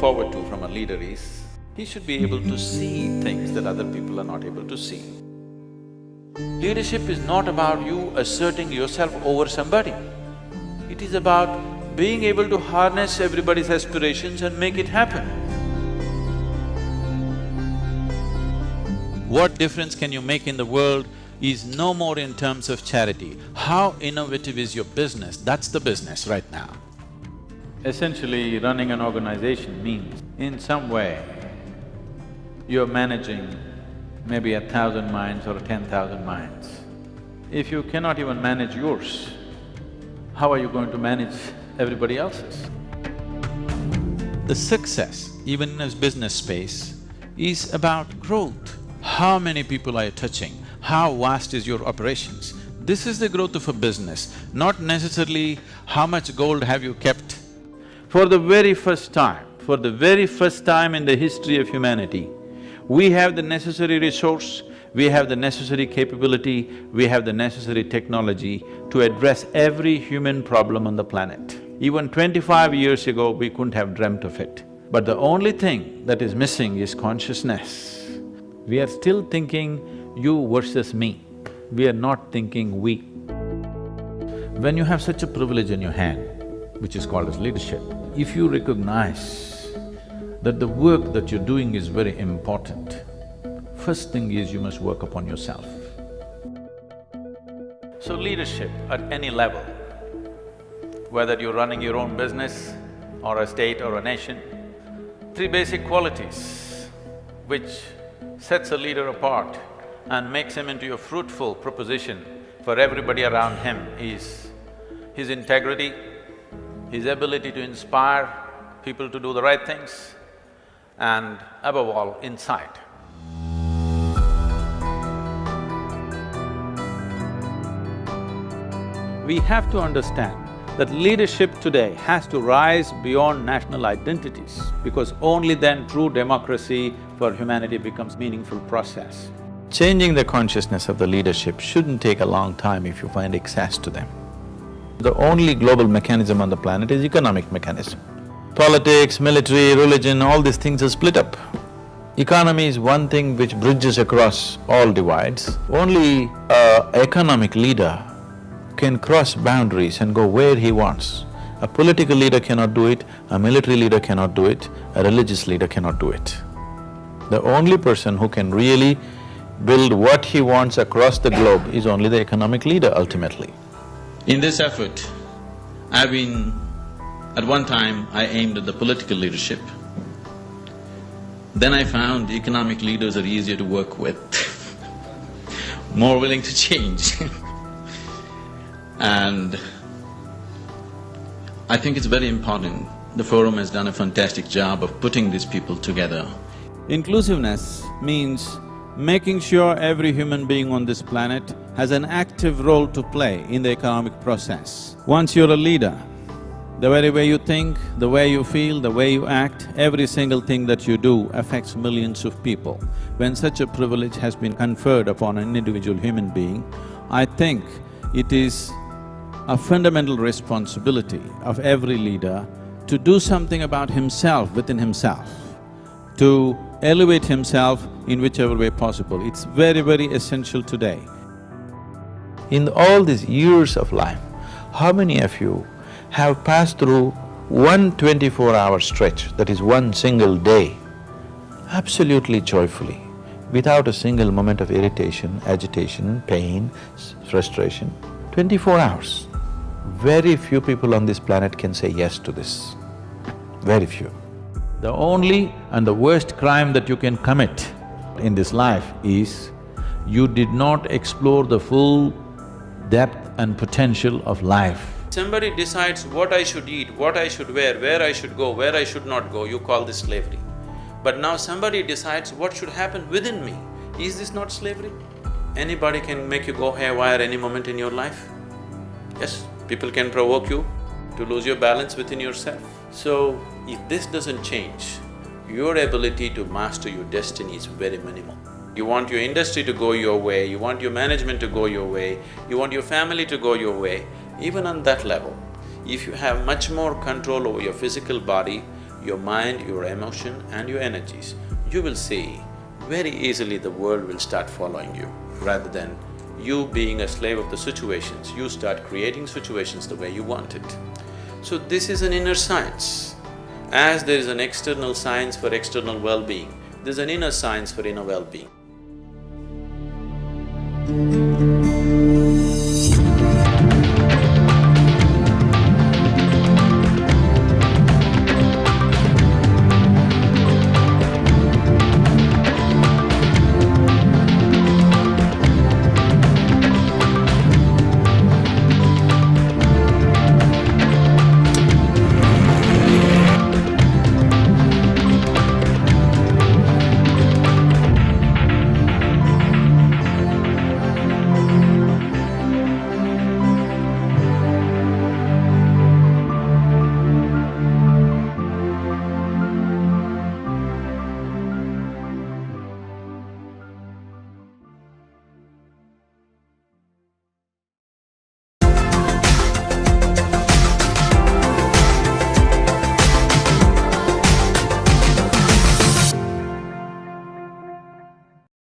forward to from a leader is, he should be able to see things that other people are not able to see. Leadership is not about you asserting yourself over somebody. It is about being able to harness everybody's aspirations and make it happen. What difference can you make in the world is no more in terms of charity. How innovative is your business? That's the business right now. Essentially, running an organization means, in some way, you're managing maybe 1,000 minds or 10,000 minds. If you cannot even manage yours, how are you going to manage everybody else's? The success, even in a business space, is about growth. How many people are you touching? How vast is your operations? This is the growth of a business, not necessarily how much gold have you kept. For the very first time in the history of humanity, we have the necessary resource, we have the necessary capability, we have the necessary technology to address every human problem on the planet. Even 25 years ago, we couldn't have dreamt of it. But the only thing that is missing is consciousness. We are still thinking you versus me, we are not thinking we. When you have such a privilege in your hand, which is called as leadership, if you recognize that the work that you're doing is very important, first thing is you must work upon yourself. So leadership at any level, whether you're running your own business or a state or a nation, three basic qualities which sets a leader apart and makes him into a fruitful proposition for everybody around him is his integrity, his ability to inspire people to do the right things, and above all, insight. We have to understand that leadership today has to rise beyond national identities, because only then true democracy for humanity becomes a meaningful process. Changing the consciousness of the leadership shouldn't take a long time if you find access to them. The only global mechanism on the planet is economic mechanism. Politics, military, religion, all these things are split up. Economy is one thing which bridges across all divides. Only an economic leader can cross boundaries and go where he wants. A political leader cannot do it, a military leader cannot do it, a religious leader cannot do it. The only person who can really build what he wants across the globe is only the economic leader ultimately. In this effort, at one time I aimed at the political leadership. Then I found economic leaders are easier to work with, more willing to change. And I think it's very important. The forum has done a fantastic job of putting these people together. Inclusiveness means making sure every human being on this planet has an active role to play in the economic process. Once you're a leader, the very way you think, the way you feel, the way you act, every single thing that you do affects millions of people. When such a privilege has been conferred upon an individual human being, I think it is a fundamental responsibility of every leader to do something about himself within himself, to elevate himself in whichever way possible. It's very, very essential today. In all these years of life, how many of you have passed through one 24-hour stretch, that is one single day, absolutely joyfully, without a single moment of irritation, agitation, pain, frustration? 24 hours. Very few people on this planet can say yes to this, very few. The only and the worst crime that you can commit in this life is you did not explore the full depth and potential of life. Somebody decides what I should eat, what I should wear, where I should go, where I should not go, you call this slavery. But now somebody decides what should happen within me. Is this not slavery? Anybody can make you go haywire any moment in your life. Yes, people can provoke you to lose your balance within yourself. So, if this doesn't change, your ability to master your destiny is very minimal. You want your industry to go your way, you want your management to go your way, you want your family to go your way. Even on that level, if you have much more control over your physical body, your mind, your emotion and your energies, you will see very easily the world will start following you. Rather than you being a slave of the situations, you start creating situations the way you want it. So this is an inner science. As there is an external science for external well-being, there's an inner science for inner well-being.